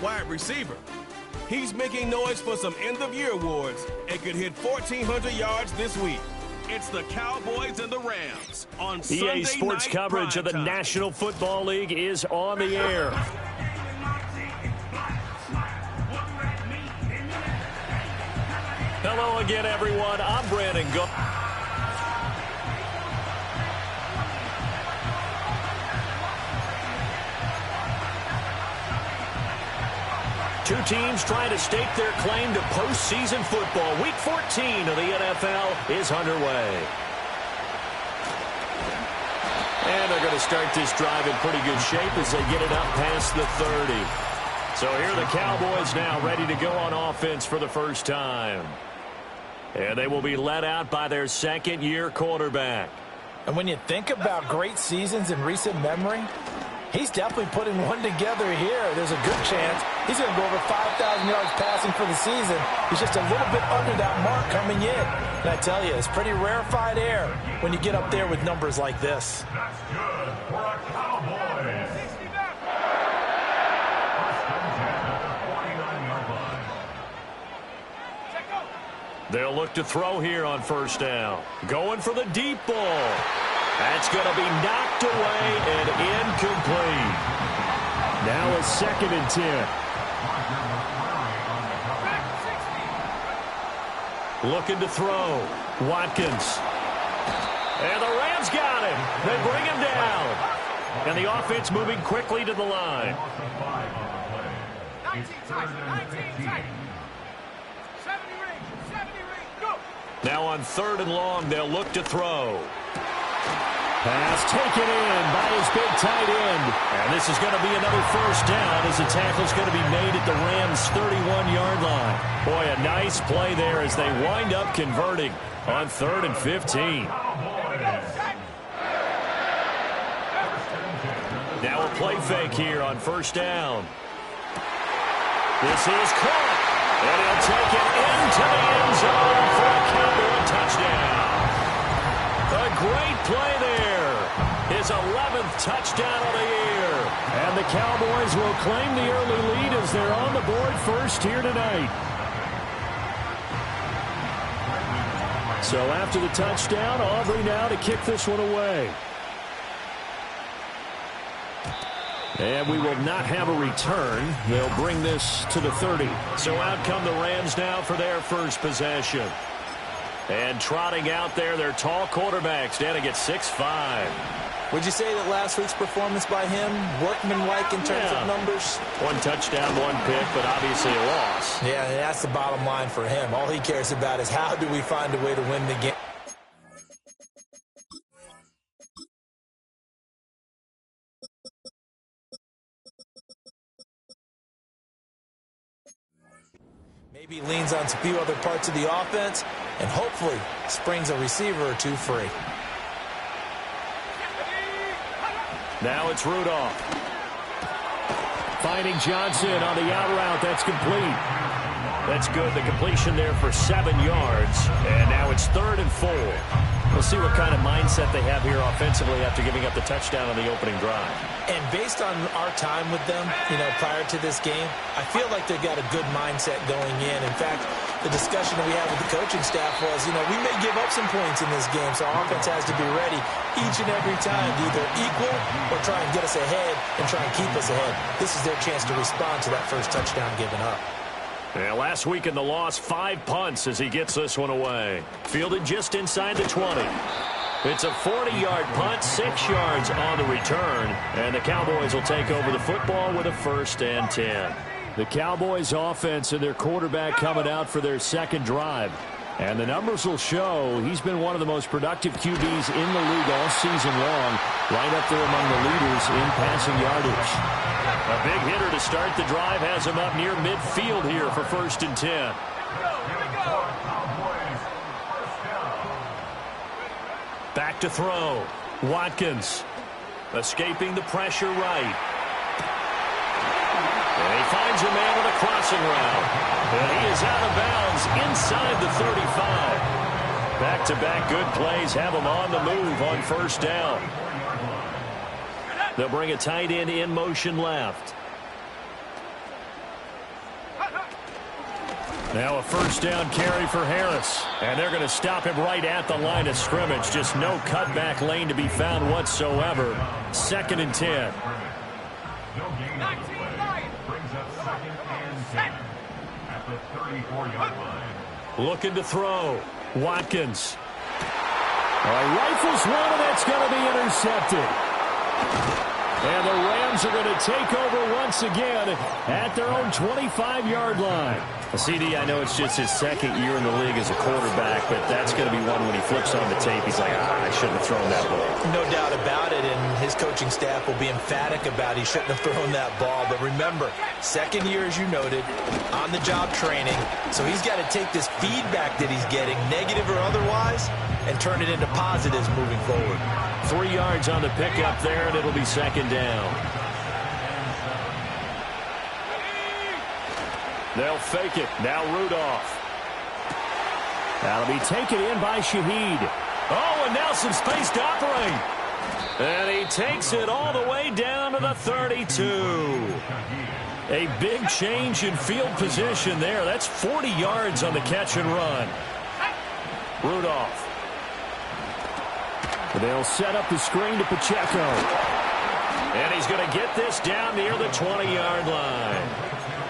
wide receiver. He's making noise for some end-of-year awards and could hit 1,400 yards this week. It's the Cowboys and the Rams on Sunday EA Sports night coverage of the primetime. National Football League is on the air. Hello again, everyone. I'm Brandon Go. Two teams trying to stake their claim to postseason football. Week 14 of the NFL is underway. And they're going to start this drive in pretty good shape as they get it up past the 30. So here are the Cowboys now ready to go on offense for the first time. And they will be led out by their second-year quarterback. And when you think about great seasons in recent memory, he's definitely putting one together here. There's a good chance he's going to go over 5,000 yards passing for the season. He's just a little bit under that mark coming in. And I tell you, it's pretty rarefied air when you get up there with numbers like this. That's good for a Cowboy. They'll look to throw here on first down. Going for the deep ball. That's going to be knocked away and incomplete. Now a 2nd and 10. Looking to throw. Watkins. And the Rams got him. They bring him down. And the offense moving quickly to the line. 19 tight. Now on 3rd and long, they'll look to throw. Pass taken in by his big tight end. And this is going to be another first down as the tackle's going to be made at the Rams' 31-yard line. Boy, a nice play there as they wind up converting on 3rd and 15. Now a play fake here on first down. This is caught. And he'll take it into the end zone for a Cowboy touchdown. A great play there. His 11th touchdown of the year. And the Cowboys will claim the early lead as they're on the board first here tonight. So after the touchdown, Aubrey now to kick this one away. And we will not have a return. They'll bring this to the 30. So out come the Rams now for their first possession. And trotting out there, their tall quarterback standing at 6'5". Would you say that last week's performance by him, workmanlike in terms of numbers? One touchdown, one pick, but obviously a loss. Yeah, that's the bottom line for him. All he cares about is how do we find a way to win the game. Maybe leans on a few other parts of the offense and hopefully springs a receiver or two free. Now it's Rudolph. Finding Johnson on the out route. That's complete. That's good. The completion there for 7 yards. And now it's 3rd and 4. We'll see what kind of mindset they have here offensively after giving up the touchdown on the opening drive. And based on our time with them, prior to this game, I feel like they've got a good mindset going in. In fact, the discussion that we had with the coaching staff was, we may give up some points in this game, so our offense has to be ready each and every time to either equal or try and get us ahead and try and keep us ahead. This is their chance to respond to that first touchdown given up. Yeah, last week in the loss, 5 punts as he gets this one away. Fielded just inside the 20. It's a 40-yard punt, 6 yards on the return, and the Cowboys will take over the football with a 1st and 10. The Cowboys offense and their quarterback coming out for their second drive. And the numbers will show he's been one of the most productive QBs in the league all season long, right up there among the leaders in passing yardage. A big hitter to start the drive has him up near midfield here for 1st and 10. Back to throw. Watkins escaping the pressure right. And he finds a man on a crossing route. And he is out of bounds inside the 35. Back-to-back good plays have him on the move on 1st down. They'll bring a tight end in motion left. Now a first down carry for Harris. And they're going to stop him right at the line of scrimmage. Just no cutback lane to be found whatsoever. 2nd and 10. No gain on the play. Brings up 2nd and 10 at the 34-yard line. Looking to throw. Watkins. Rifles one, and that's going to be intercepted. And the Rams are going to take over once again at their own 25-yard line. CD, I know it's just his 2nd year in the league as a quarterback, but that's going to be one when he flips on the tape. He's like, I shouldn't have thrown that ball. No doubt about it, and his coaching staff will be emphatic about he shouldn't have thrown that ball. But remember, 2nd year, as you noted, on-the-job training. So he's got to take this feedback that he's getting, negative or otherwise, and turn it into positives moving forward. 3 yards on the pickup there, and it'll be 2nd down. They'll fake it. Now Rudolph. That'll be taken in by Shaheed. Oh, and now some space to operate. And he takes it all the way down to the 32. A big change in field position there. That's 40 yards on the catch and run. Rudolph. They'll set up the screen to Pacheco. And he's going to get this down near the 20-yard line.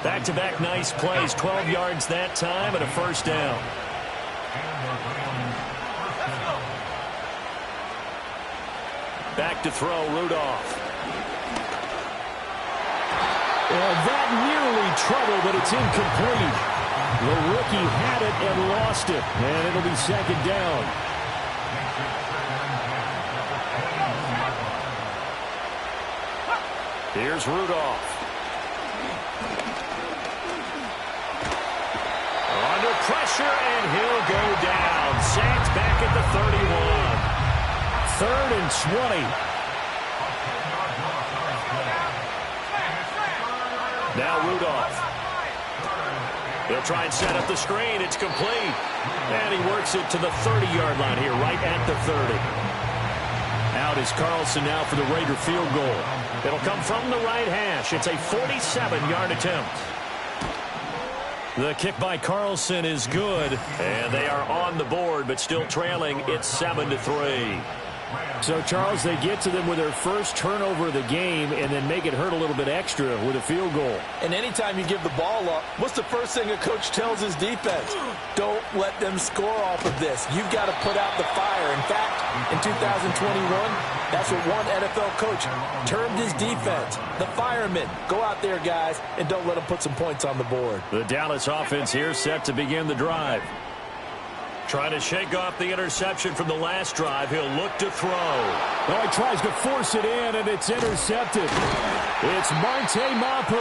Back-to-back nice plays, 12 yards that time and a first down. Back to throw, Rudolph. And that nearly trouble, but it's incomplete. The rookie had it and lost it, and it'll be 2nd down. Here's Rudolph. Under pressure, and he'll go down. Sacked back at the 31. 3rd and 20. Now Rudolph. They'll try and set up the screen. It's complete. And he works it to the 30-yard line here, right at the 30. Out is Carlson now for the Raider field goal. It'll come from the right hash. It's a 47-yard attempt. The kick by Carlson is good, and they are on the board, but still trailing. It's 7-3. So, Charles, they get to them with their first turnover of the game and then make it hurt a little bit extra with a field goal. And anytime you give the ball up, what's the first thing a coach tells his defense? Don't let them score off of this. You've got to put out the fire. In fact, in 2021, that's what one NFL coach termed his defense. The firemen. Go out there, guys, and don't let them put some points on the board. The Dallas offense here set to begin the drive. Trying to shake off the interception from the last drive. He'll look to throw. Oh, he tries to force it in, and it's intercepted. It's Marte Mapu.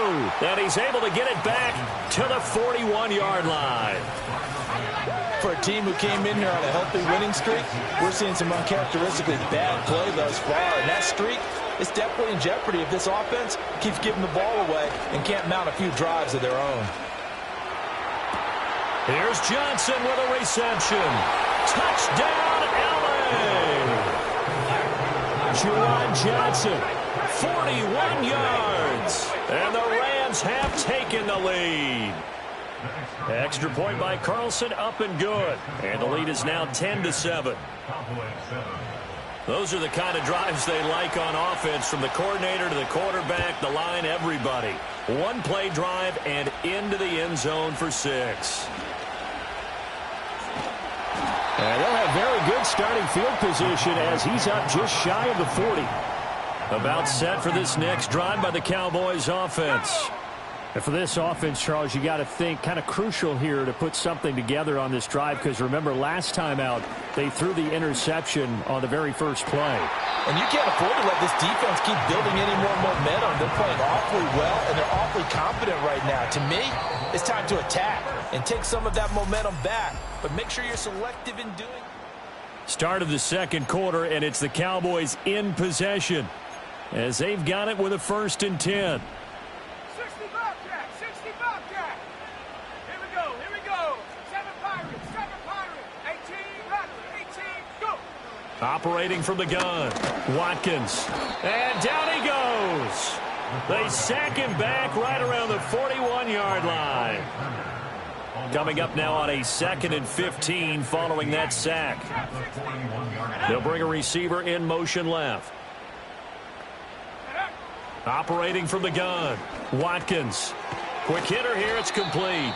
And he's able to get it back to the 41-yard line. For a team who came in here on a healthy winning streak, we're seeing some uncharacteristically bad play thus far. And that streak is definitely in jeopardy if this offense keeps giving the ball away and can't mount a few drives of their own. Here's Johnson with a reception. Touchdown, L.A. Juwan Johnson, 41 yards. And the Rams have taken the lead. Extra point by Carlson, up and good. And the lead is now 10-7. Those are the kind of drives they like on offense, from the coordinator to the quarterback, the line, everybody. One-play drive and into the end zone for 6. And they'll have very good starting field position as he's up just shy of the 40. About set for this next drive by the Cowboys offense. And for this offense, Charles, you got to think kind of crucial here to put something together on this drive, because remember last time out they threw the interception on the very first play. And you can't afford to let this defense keep building any more momentum. They're playing awfully well, and they're awfully confident right now. To me, it's time to attack and take some of that momentum back. But make sure you're selective in doing. Start of the second quarter, and it's the Cowboys in possession as they've got it with a 1st and 10. 60 Bobcat, 60 Bobcat. Here we go. 7 Pirates, 18, Rattler, 18, go. Operating from the gun, Watkins. And down he goes. They sack him back right around the 41-yard line. Coming up now on a 2nd and 15 following that sack. They'll bring a receiver in motion left. Operating from the gun, Watkins. Quick hitter here, it's complete.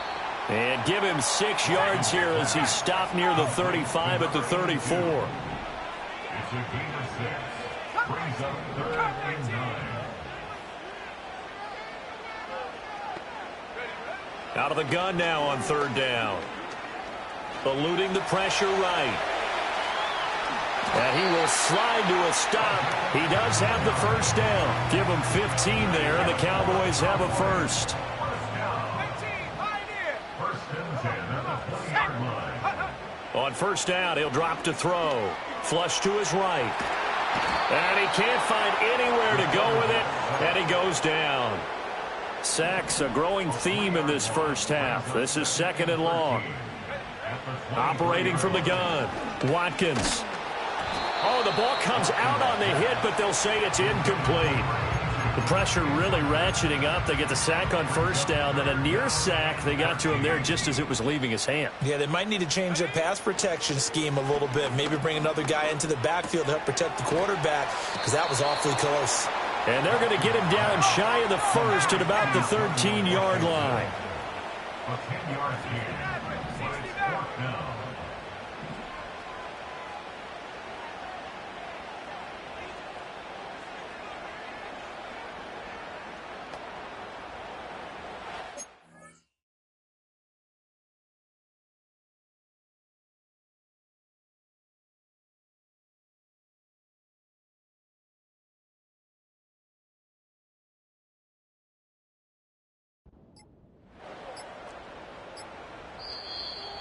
And give him 6 yards here as he stopped near the 35 at the 34. It's a gain of 6. Brings up 3rd and 9. Out of the gun now on 3rd down. Eluding the pressure right. And he will slide to a stop. He does have the 1st down. Give him 15 there, and the Cowboys have a 1st. On 1st down, he'll drop to throw. Flush to his right. And he can't find anywhere to go with it, and he goes down. Sacks, a growing theme in this first half. This is 2nd and long. Operating from the gun, Watkins. Oh, the ball comes out on the hit, but they'll say it's incomplete. The pressure really ratcheting up. They get the sack on 1st down, then a near sack. They got to him there just as it was leaving his hand. Yeah, they might need to change their pass protection scheme a little bit. Maybe bring another guy into the backfield to help protect the quarterback, because that was awfully close. And they're going to get him down shy of the 1st at about the 13-yard line. A 10-yard gain. But it's 4th down.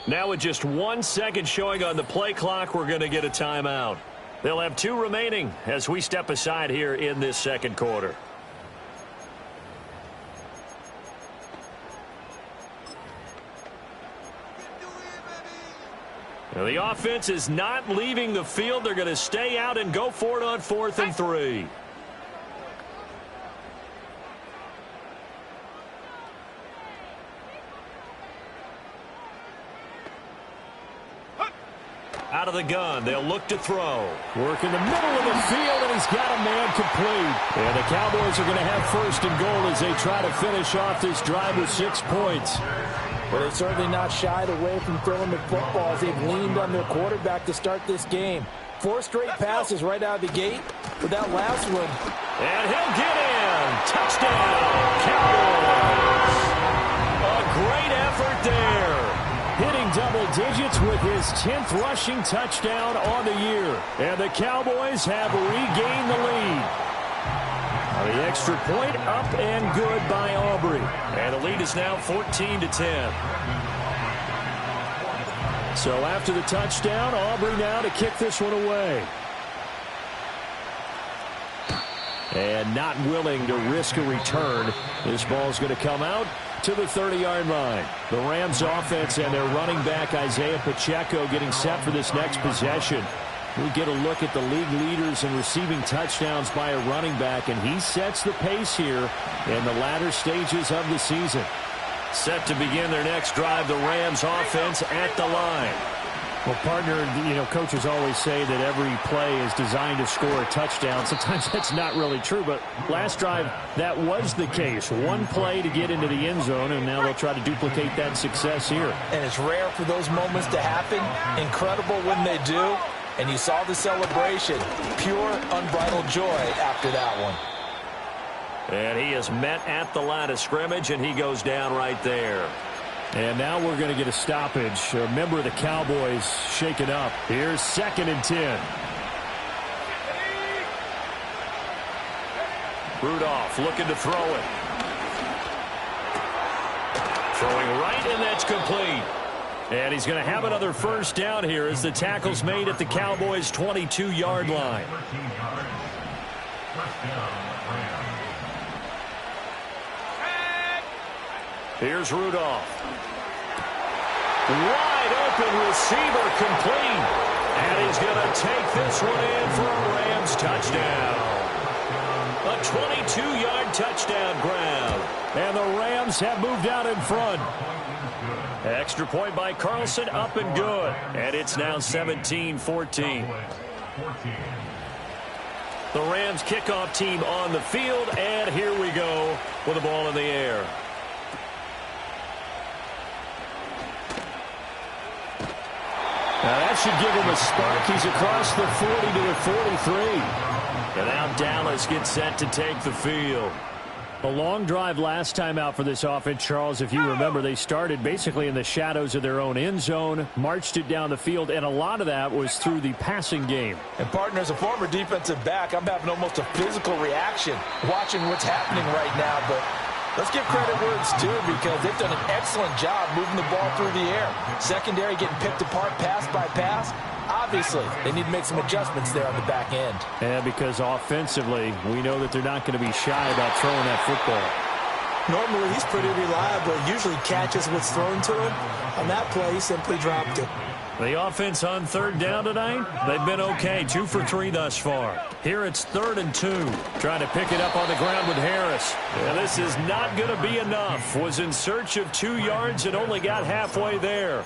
Now with just 1 second showing on the play clock, we're going to get a timeout. They'll have 2 remaining as we step aside here in this 2nd quarter. Now the offense is not leaving the field. They're going to stay out and go for it on 4th and 3. Out of the gun, they'll look to throw. Work in the middle of the field, and he's got a man complete. And the Cowboys are going to have 1st and goal as they try to finish off this drive with 6 points. Well, they've certainly not shied away from throwing the football as they've leaned on their quarterback to start this game. 4 straight passes right out of the gate with that last one. And he'll get in. Touchdown, Cowboys. A great effort there. Hitting double digits with his 10th rushing touchdown on the year. And the Cowboys have regained the lead. The extra point up and good by Aubrey. And the lead is now 14-10. So after the touchdown, Aubrey now to kick this one away. And not willing to risk a return. This ball's going to come out to the 30-yard line. The Rams offense and their running back Isaiah Pacheco getting set for this next possession. We get a look at the league leaders in receiving touchdowns by a running back, and he sets the pace here in the latter stages of the season. Set to begin their next drive, the Rams offense at the line. Well, partner, coaches always say that every play is designed to score a touchdown. Sometimes that's not really true, but last drive, that was the case. One play to get into the end zone, and now they'll try to duplicate that success here. And it's rare for those moments to happen. Incredible when they do. And you saw the celebration. Pure, unbridled joy after that one. And he is met at the line of scrimmage, and he goes down right there. And now we're going to get a stoppage. A member of the Cowboys shaken up. Here's 2nd and 10. Rudolph looking to throw it. Throwing right, and that's complete. And he's going to have another 1st down here as the tackle's made at the Cowboys' 22-yard line. Here's Rudolph. Wide open receiver complete. And he's going to take this one in for a Rams touchdown. A 22-yard touchdown grab. And the Rams have moved out in front. Extra point by Carlson, up and good. And it's now 17-14. The Rams kickoff team on the field, and here we go with the ball in the air. Now that should give him a spark. He's across the 40 to the 43. And now Dallas gets set to take the field. A long drive last time out for this offense, Charles. If you remember, they started basically in the shadows of their own end zone, marched it down the field, and a lot of that was through the passing game. And, partner, as a former defensive back, I'm having almost a physical reaction watching what's happening right now. But let's give credit where it's due, because they've done an excellent job moving the ball through the air. Secondary getting picked apart pass by pass. Obviously, they need to make some adjustments there on the back end. And because offensively, we know that they're not going to be shy about throwing that football. Normally, he's pretty reliable. Usually catches what's thrown to him. On that play, he simply dropped it. The offense on third down tonight, they've been okay. 2 for 3 thus far. Here it's 3rd and 2. Trying to pick it up on the ground with Harris. And this is not going to be enough. Was in search of 2 yards and only got halfway there.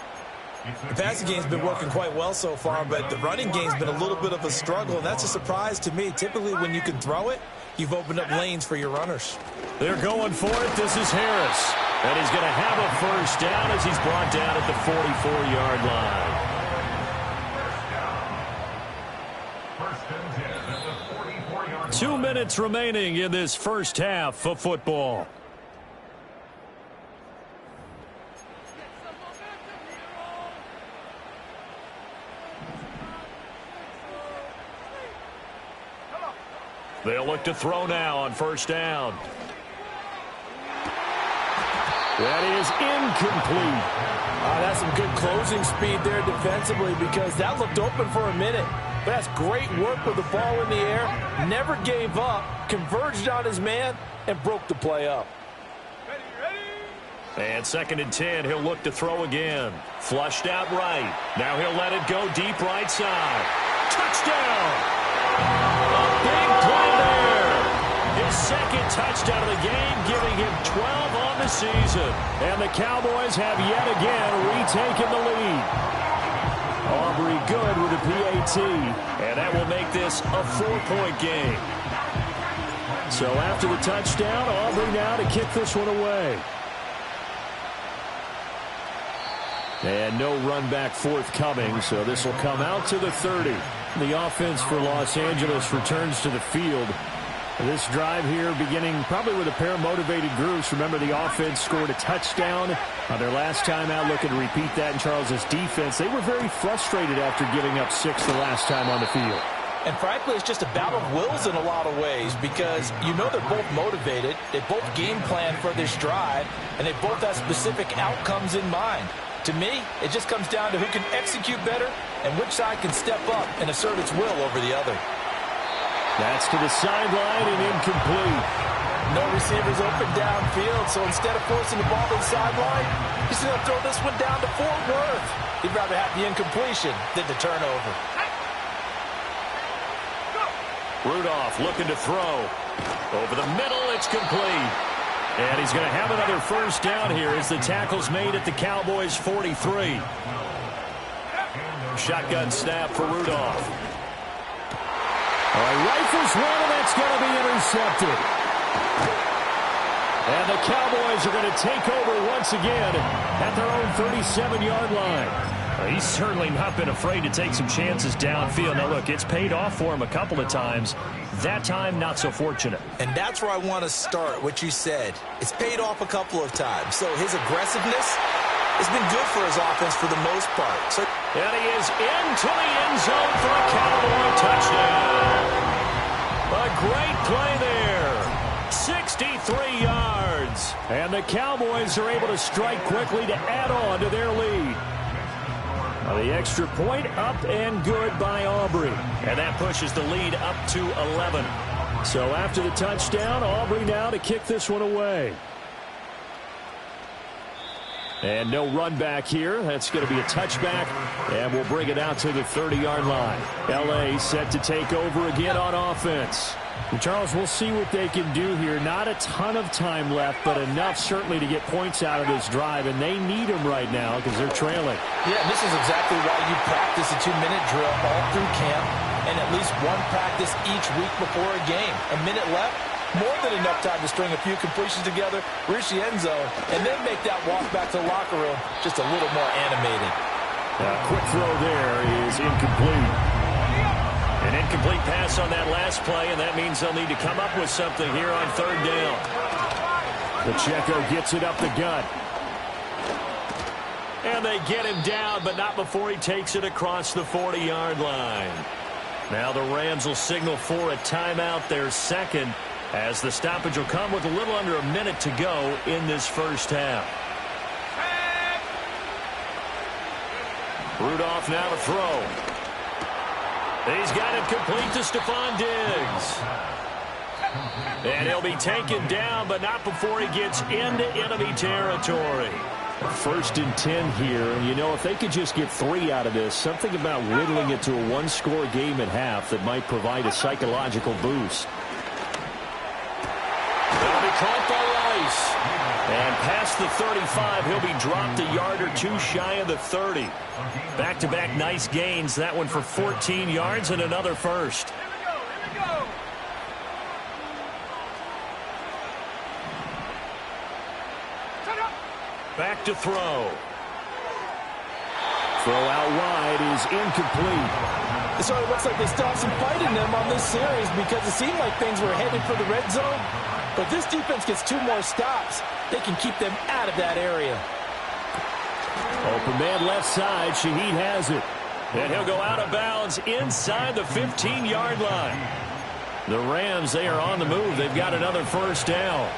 The passing game's been working quite well so far, but the running game's been a little bit of a struggle, and that's a surprise to me. Typically, when you can throw it, you've opened up lanes for your runners. They're going for it. This is Harris. And he's going to have a first down as he's brought down at the 44-yard line. 2 minutes remaining in this first half of football. They'll look to throw now on first down. That is incomplete. That's some good closing speed there defensively, because that looked open for a minute. But that's great work with the ball in the air. Never gave up, converged on his man, and broke the play up. And 2nd and 10, he'll look to throw again. Flushed out right. Now he'll let it go deep right side. Touchdown! A big play there. His 2nd touchdown of the game, giving him 12 on the season. And the Cowboys have yet again retaken the lead. Aubrey good with a PAT. And that will make this a 4-point game. So after the touchdown, Aubrey now to kick this one away. And no run back forthcoming, so this will come out to the 30. The offense for Los Angeles returns to the field. This drive here beginning probably with a pair of motivated groups. Remember, the offense scored a touchdown on their last time out. Looking to repeat that in Charles's defense. They were very frustrated after giving up 6 the last time on the field. And frankly, it's just a battle of wills in a lot of ways, because you know they're both motivated. They both game plan for this drive, and they both have specific outcomes in mind. To me, it just comes down to who can execute better and which side can step up and assert its will over the other. That's to the sideline and incomplete. No receivers open downfield, so instead of forcing the ball to the sideline, he's going to throw this one down to Fort Worth. He'd rather have the incompletion than the turnover. Rudolph looking to throw. Over the middle, it's complete. And he's going to have another first down here as the tackle's made at the Cowboys' 43. Shotgun snap for Rudolph. All right, rifles one, and that's going to be intercepted. And the Cowboys are going to take over once again at their own 37-yard line. He's certainly not been afraid to take some chances downfield. Now, look, it's paid off for him a couple of times. That time, not so fortunate. And that's where I want to start, what you said. It's paid off a couple of times. So his aggressiveness has been good for his offense for the most part. And he is into the end zone for a Cowboy touchdown. A great play there. 63 yards. And the Cowboys are able to strike quickly to add on to their lead. The extra point up and good by Aubrey. And that pushes the lead up to 11. So after the touchdown, Aubrey now to kick this one away. And no run back here. That's going to be a touchback, and we'll bring it out to the 30-yard line. L.A. set to take over again on offense. And Charles, we'll see what they can do here. Not a ton of time left, but enough certainly to get points out of this drive, and they need them right now because they're trailing. Yeah, and this is exactly why you practice a 2-minute drill all through camp and at least one practice each week before a game. A minute left, more than enough time to string a few completions together, reach the end zone, and then make that walk back to the locker room just a little more animated. Quick throw there is incomplete. An incomplete pass on that last play, and that means they'll need to come up with something here on third down. Pacheco gets it up the gut. And they get him down, but not before he takes it across the 40-yard line. Now the Rams will signal for a timeout, their second, as the stoppage will come with a little under a minute to go in this first half. Rudolph now to throw. He's got it complete to Stephon Diggs. And he'll be taken down, but not before he gets into enemy territory. 1st and 10 here. And, you know, if they could just get 3 out of this, something about whittling it to a one-score game at half that might provide a psychological boost. That'll be caught by Rice. And past the 35, he'll be dropped a yard or two shy of the 30. Back-to-back nice gains. That one for 14 yards and another first. Here we go. Shut up. Back to throw. Throw out wide is incomplete. It sort of looks like they still have some fight in them on this series because it seemed like things were headed for the red zone. But this defense gets 2 more stops. They can keep them out of that area. Open man left side. Shaheed has it. And he'll go out of bounds inside the 15-yard line. The Rams, they are on the move. They've got another first down.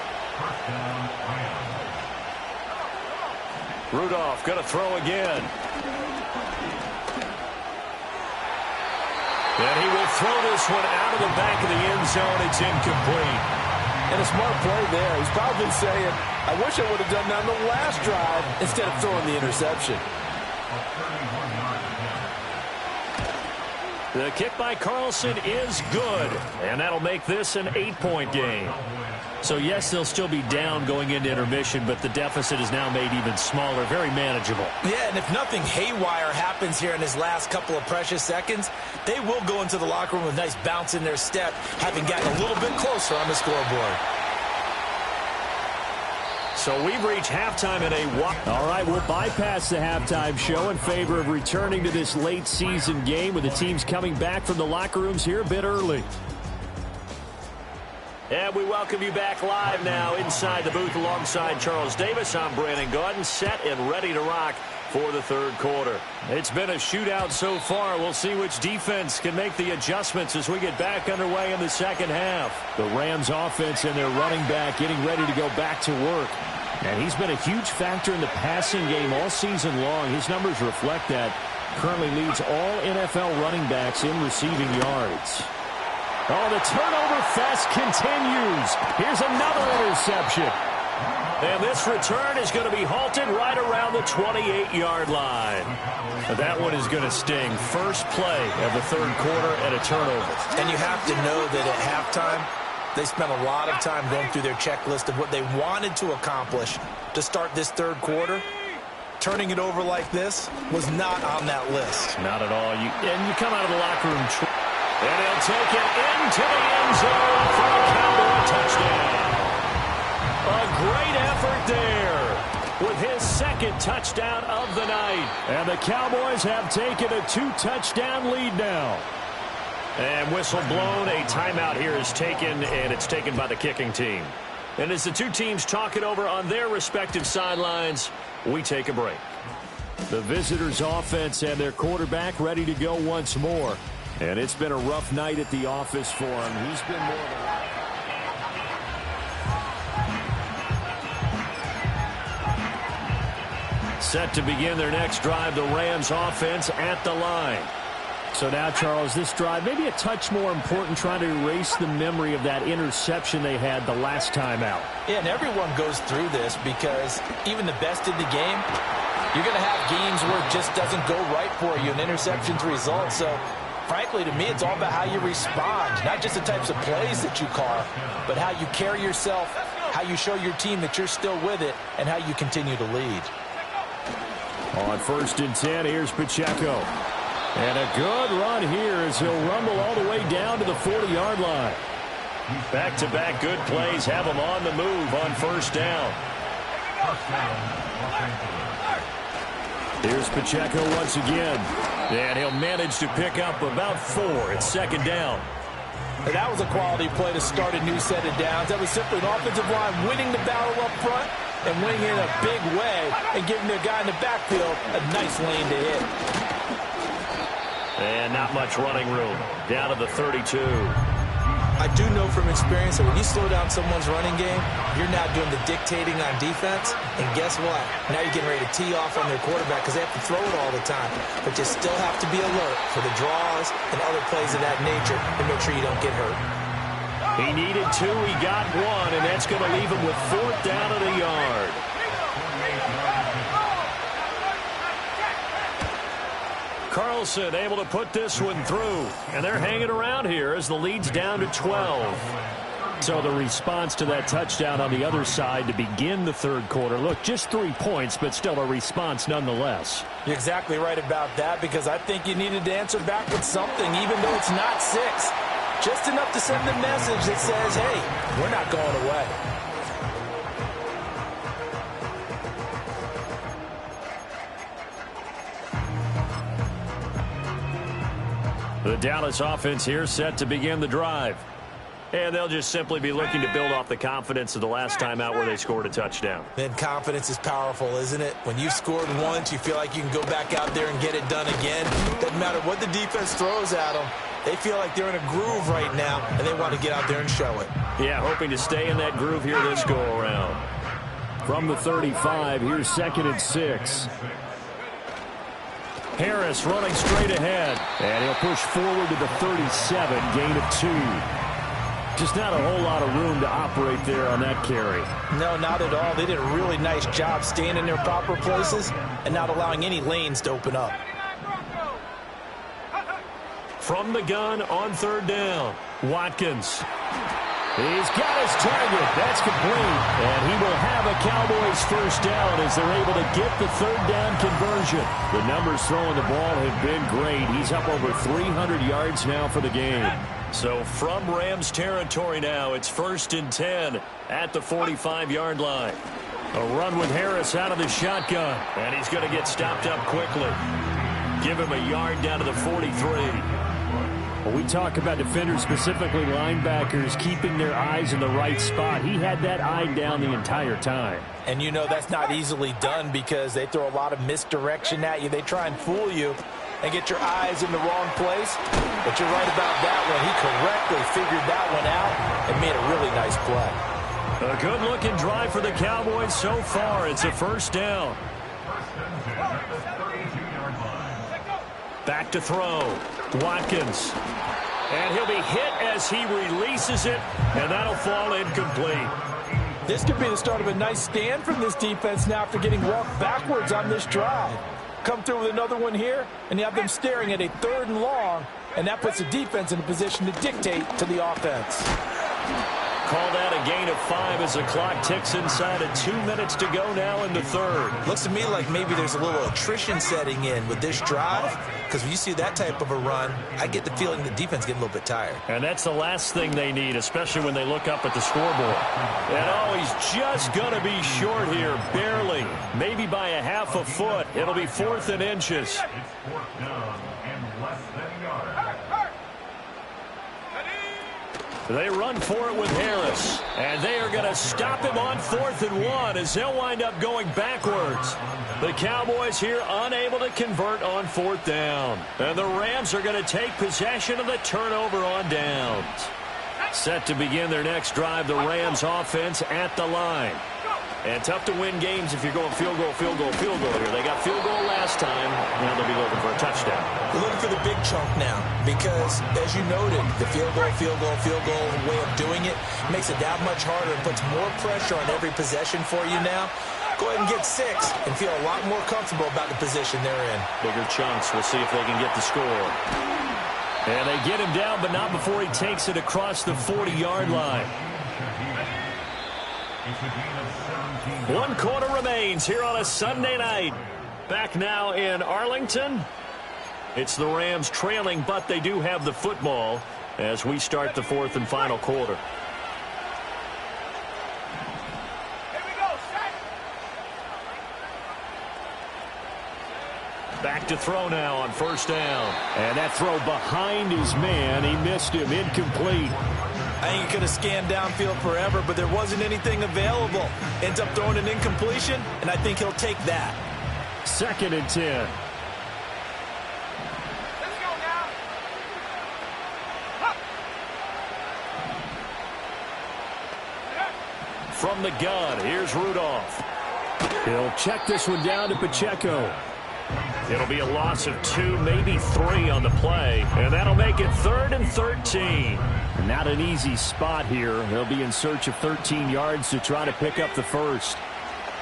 Rudolph going to throw again. And he will throw this one out of the back of the end zone. It's incomplete. And a smart play there. He's probably saying, I wish I would have done that on the last drive instead of throwing the interception. The kick by Carlson is good. And that'll make this an 8-point game. So, yes, they'll still be down going into intermission, but the deficit is now made even smaller, very manageable. Yeah, and if nothing haywire happens here in his last couple of precious seconds, they will go into the locker room with a nice bounce in their step, having gotten a little bit closer on the scoreboard. So we've reached halftime in a walk. All right, we'll bypass the halftime show in favor of returning to this late season game with the teams coming back from the locker rooms here a bit early. And we welcome you back live now inside the booth alongside Charles Davis. I'm Brandon Gaudin, set and ready to rock for the third quarter. It's been a shootout so far. We'll see which defense can make the adjustments as we get back underway in the second half. The Rams offense and their running back getting ready to go back to work. And he's been a huge factor in the passing game all season long. His numbers reflect that. Currently leads all NFL running backs in receiving yards. Oh, the turnover fest continues. Here's another interception. And this return is going to be halted right around the 28-yard line. That one is going to sting. First play of the third quarter and a turnover. And you have to know that at halftime, they spent a lot of time going through their checklist of what they wanted to accomplish to start this third quarter. Turning it over like this was not on that list. Not at all. And you come out of the locker room. And he'll take it into the end zone for a Cowboy touchdown. A great effort there with his second touchdown of the night. And the Cowboys have taken a 2-touchdown lead now. And whistle blown. A timeout here is taken, and it's taken by the kicking team. And as the two teams talk it over on their respective sidelines, we take a break. The visitors' offense and their quarterback ready to go once more. And it's been a rough night at the office for him. He's been more than... Set to begin their next drive, the Rams offense at the line. So now, Charles, this drive, maybe a touch more important, trying to erase the memory of that interception they had the last time out. Yeah, and everyone goes through this because even the best in the game, you're going to have games where it just doesn't go right for you, and interceptions result. So, frankly, to me, it's all about how you respond, not just the types of plays that you call, but how you carry yourself, how you show your team that you're still with it, and how you continue to lead. On 1st and 10, here's Pacheco. And a good run here as he'll rumble all the way down to the 40-yard line. Back-to-back good plays have him on the move on 1st down. Here's Pacheco once again. And he'll manage to pick up about 4 at 2nd down. And that was a quality play to start a new set of downs. That was simply an offensive line winning the battle up front and winning in a big way and giving their guy in the backfield a nice lane to hit. And not much running room. Down to the 32. I do know from experience that when you slow down someone's running game, you're now doing the dictating on defense. And guess what? Now you're getting ready to tee off on their quarterback because they have to throw it all the time. But you still have to be alert for the draws and other plays of that nature to make sure you don't get hurt. He needed 2. He got 1, and that's going to leave him with 4th down at a yard. Carlson able to put this one through, and they're hanging around here as the lead's down to 12. So the response to that touchdown on the other side to begin the 3rd quarter. Look, just 3 points, but still a response nonetheless. You're exactly right about that because I think you needed to answer back with something, even though it's not 6. Just enough to send the message that says, hey, we're not going away. The Dallas offense here set to begin the drive. And they'll just simply be looking to build off the confidence of the last time out where they scored a touchdown. Then confidence is powerful, isn't it? When you've scored once, you feel like you can go back out there and get it done again. Doesn't matter what the defense throws at them. They feel like they're in a groove right now, and they want to get out there and show it. Yeah, hoping to stay in that groove here this go-around. From the 35, here's 2nd and 6. Harris running straight ahead. And he'll push forward to the 37, gain of 2. Just not a whole lot of room to operate there on that carry. No, not at all. They did a really nice job staying in their proper places and not allowing any lanes to open up. From the gun on 3rd down, Watkins. He's got his target. That's complete. And he will have a Cowboys 1st down as they're able to get the 3rd down conversion. The numbers throwing the ball have been great. He's up over 300 yards now for the game. So from Rams territory now, it's 1st and 10 at the 45-yard line. A run with Harris out of the shotgun. And he's going to get stopped up quickly. Give him a yard down to the 43. Well, we talk about defenders, specifically linebackers, keeping their eyes in the right spot. He had that eye down the entire time. And you know that's not easily done because they throw a lot of misdirection at you. They try and fool you and get your eyes in the wrong place. But you're right about that one. He correctly figured that one out and made a really nice play. A good-looking drive for the Cowboys so far. It's a 1st down. Back to throw. Watkins. And he'll be hit as he releases it, and that'll fall incomplete. This could be the start of a nice stand from this defense now after getting walked backwards on this drive. Come through with another one here, and you have them staring at a 3rd and long, and that puts the defense in a position to dictate to the offense. Called out a gain of 5 as the clock ticks inside of 2 minutes to go now in the 3rd. Looks to me like maybe there's a little attrition setting in with this drive, because when you see that type of a run, I get the feeling the defense getting a little bit tired. And that's the last thing they need, especially when they look up at the scoreboard. And oh, he's just going to be short here, barely. Maybe by a half a foot. It'll be 4th and inches. It's 4th down and less than a yard. They run for it with Harris. And they are going to stop him on 4th and 1 as they'll wind up going backwards. The Cowboys here unable to convert on 4th down. And the Rams are going to take possession of the turnover on downs. Set to begin their next drive, the Rams offense at the line. And tough to win games if you're going field goal, field goal, field goal here. They got field goal last time. Now they'll be looking for a touchdown. They're looking for the big chunk now because, as you noted, the field goal way of doing it makes it that much harder and puts more pressure on every possession for you now. Go ahead and get 6 and feel a lot more comfortable about the position they're in. Bigger chunks. We'll see if they can get the score. And they get him down, but not before he takes it across the 40-yard line. 1 quarter remains here on a Sunday night. Back now in Arlington. It's the Rams trailing, but they do have the football as we start the 4th and final quarter. Here we go, set. Back to throw now on 1st down. And that throw behind his man. He missed him. Incomplete. I think he could have scanned downfield forever, but there wasn't anything available. Ends up throwing an incompletion, and I think he'll take that. 2nd and 10. Let's go now. Up. From the gun, here's Rudolph. He'll check this one down to Pacheco. It'll be a loss of 2, maybe 3 on the play, and that'll make it 3rd and 13. Not an easy spot here. They'll be in search of 13 yards to try to pick up the first.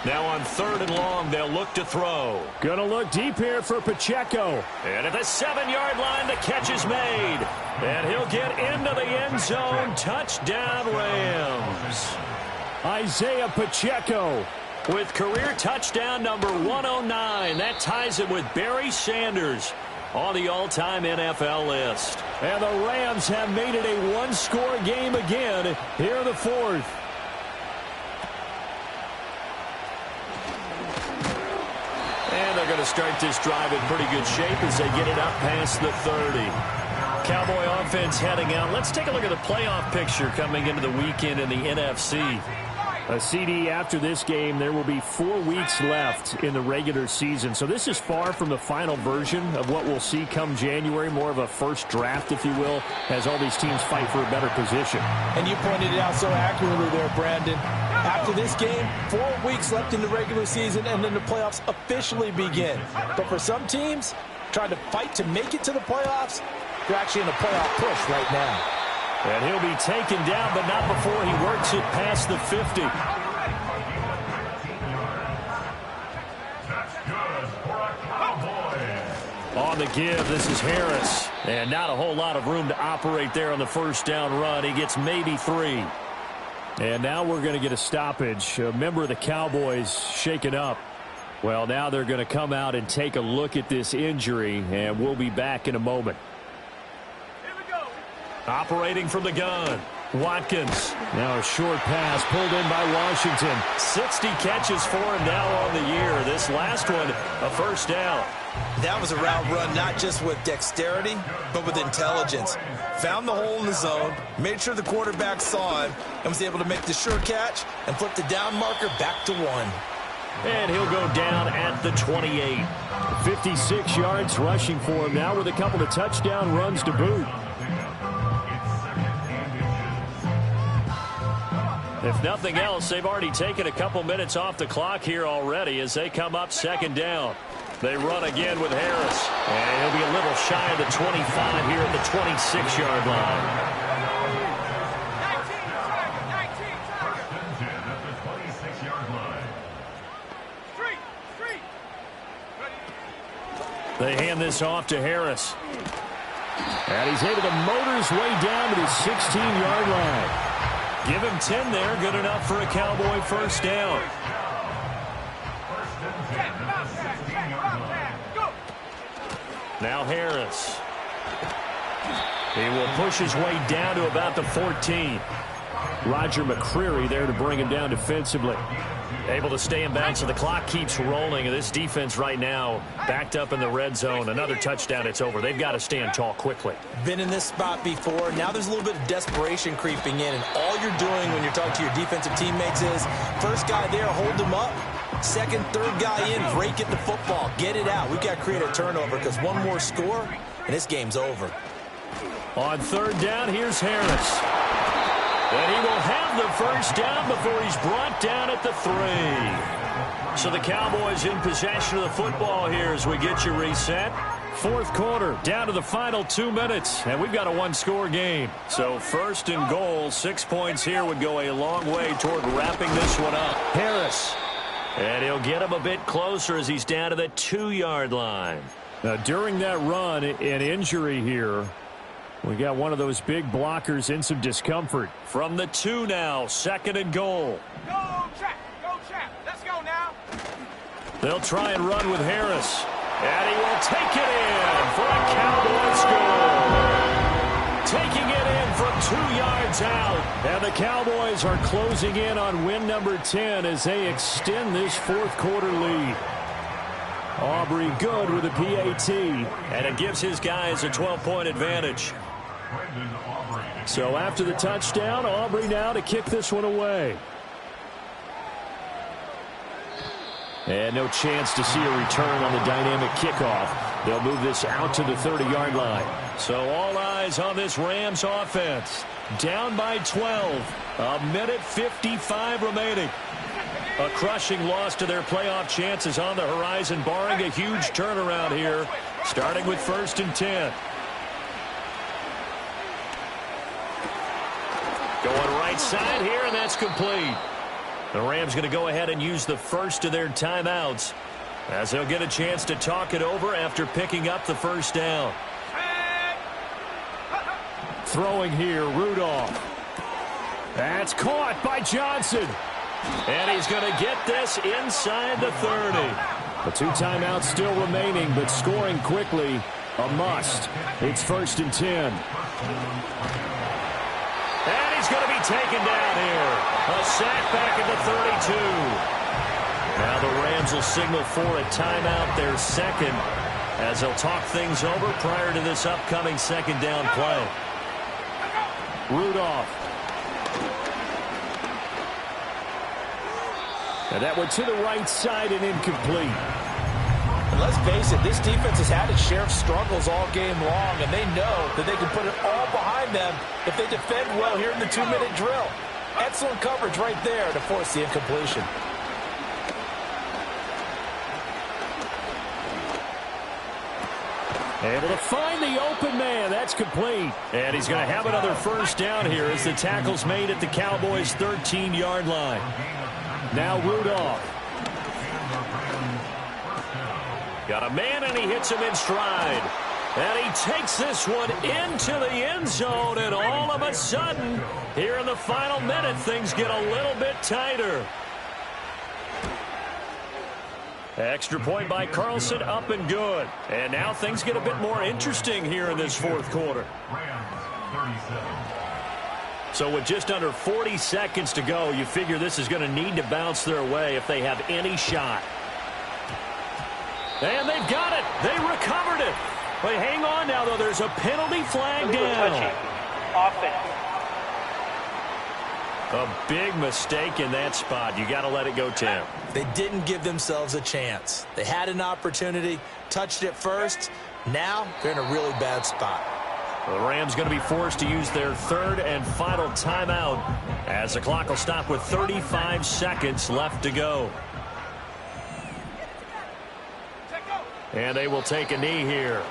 Now on 3rd and long, they'll look to throw. Gonna look deep here for Pacheco. And at the 7-yard line, the catch is made. And he'll get into the end zone. Touchdown, Rams. Isaiah Pacheco with career touchdown number 109. That ties it with Barry Sanders on the all-time NFL list. And the Rams have made it a one-score game again here in the 4th. And they're going to start this drive in pretty good shape as they get it up past the 30. Cowboy offense heading out. Let's take a look at the playoff picture coming into the weekend in the NFC. A CD after this game, there will be 4 weeks left in the regular season. So this is far from the final version of what we'll see come January, more of a first draft, if you will, as all these teams fight for a better position. And you pointed it out so accurately there, Brandon. After this game, 4 weeks left in the regular season, and then the playoffs officially begin. But for some teams, trying to fight to make it to the playoffs, they're actually in a playoff push right now. And he'll be taken down, but not before he works it past the 50. That's good for a Cowboy. On the give, this is Harris. And not a whole lot of room to operate there on the first down run. He gets maybe 3. And now we're going to get a stoppage. A member of the Cowboys shaken up. Well, now they're going to come out and take a look at this injury, and we'll be back in a moment. Operating from the gun, Watkins. Now a short pass pulled in by Washington. 60 catches for him now on the year. This last one, a first down. That was a route run not just with dexterity, but with intelligence. Found the hole in the zone, made sure the quarterback saw him, and was able to make the sure catch and flip the down marker back to 1. And he'll go down at the 28. 56 yards rushing for him now with a couple of touchdown runs to boot. If nothing else, they've already taken a couple minutes off the clock here already as they come up 2nd down. They run again with Harris. And he'll be a little shy of the 25 here at the 26-yard line. 19 at the 26-yard line. They hand this off to Harris. And he's able to motor his way down to the 16-yard line. Give him 10 there. Good enough for a Cowboy first down. Now Harris. He will push his way down to about the 14. Roger McCreary there to bring him down defensively. Able to stay in bounds, so the clock keeps rolling. And this defense right now backed up in the red zone. Another touchdown, it's over. They've got to stand tall quickly. Been in this spot before. Now there's a little bit of desperation creeping in. And all you're doing when you're talking to your defensive teammates is, first guy there, hold him up. Second, third guy in, break at the football. Get it out. We've got to create a turnover because one more score, and this game's over. On 3rd down, here's Harris. And he will have the first down before he's brought down at the 3. So the Cowboys in possession of the football here as we get you reset. Fourth quarter, down to the final 2 minutes, and we've got a one-score game. So first and goal, 6 points here would go a long way toward wrapping this one up. Harris. And he'll get him a bit closer as he's down to the 2-yard line. Now, during that run, an injury here. We got one of those big blockers in some discomfort. From the 2 now, second and goal. Go, Chap. Go, Chap. Let's go now. They'll try and run with Harris. And he will take it in for a Cowboy score. Taking it in from 2 yards out. And the Cowboys are closing in on win number 10 as they extend this fourth quarter lead. Aubrey good with a PAT. And it gives his guys a 12-point advantage. So after the touchdown, Aubrey now to kick this one away. And no chance to see a return on the dynamic kickoff. They'll move this out to the 30-yard line. So all eyes on this Rams offense. Down by 12. A minute 55 remaining. A crushing loss to their playoff chances on the horizon, barring a huge turnaround here, starting with 1st and 10. Going right side here, and that's complete. The Rams going to go ahead and use the first of their timeouts as they'll get a chance to talk it over after picking up the first down. Throwing here, Rudolph. That's caught by Johnson. And he's going to get this inside the 30. The 2 timeouts still remaining, but scoring quickly, a must. It's 1st and 10. And he's going to be taken down here. A sack back at the 32. Now the Rams will signal for a timeout, their second, as they'll talk things over prior to this upcoming second down play. Rudolph. And that went to the right side and incomplete. And let's face it, this defense has had its share of struggles all game long, and they know that they can put it all behind them if they defend well here in the 2-minute drill. Excellent coverage right there to force the incompletion. Able to find the open man. That's complete. And he's going to have another first down here as the tackle's made at the Cowboys' 13-yard line. Now Rudolph. Got a man, and he hits him in stride. And he takes this one into the end zone, and all of a sudden, here in the final minute, things get a little bit tighter. Extra point by Carlson, up and good. And now things get a bit more interesting here in this fourth quarter. So with just under 40 seconds to go, you figure this is going to need to bounce their way if they have any shot. And they've got it. They recovered it. But hang on now, though. There's a penalty flag down. Offense. A big mistake in that spot. You got to let it go, Tim. They didn't give themselves a chance. They had an opportunity, touched it first. Now they're in a really bad spot. The Rams going to be forced to use their third and final timeout as the clock will stop with 35 seconds left to go. And they will take a knee here.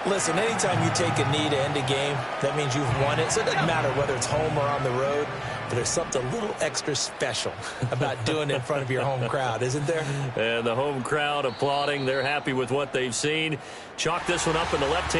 Listen, anytime you take a knee to end a game, that means you've won it. So it doesn't matter whether it's home or on the road, but there's something a little extra special about doing it in front of your home crowd, isn't there? And the home crowd applauding. They're happy with what they've seen. Chalk this one up in the left hand.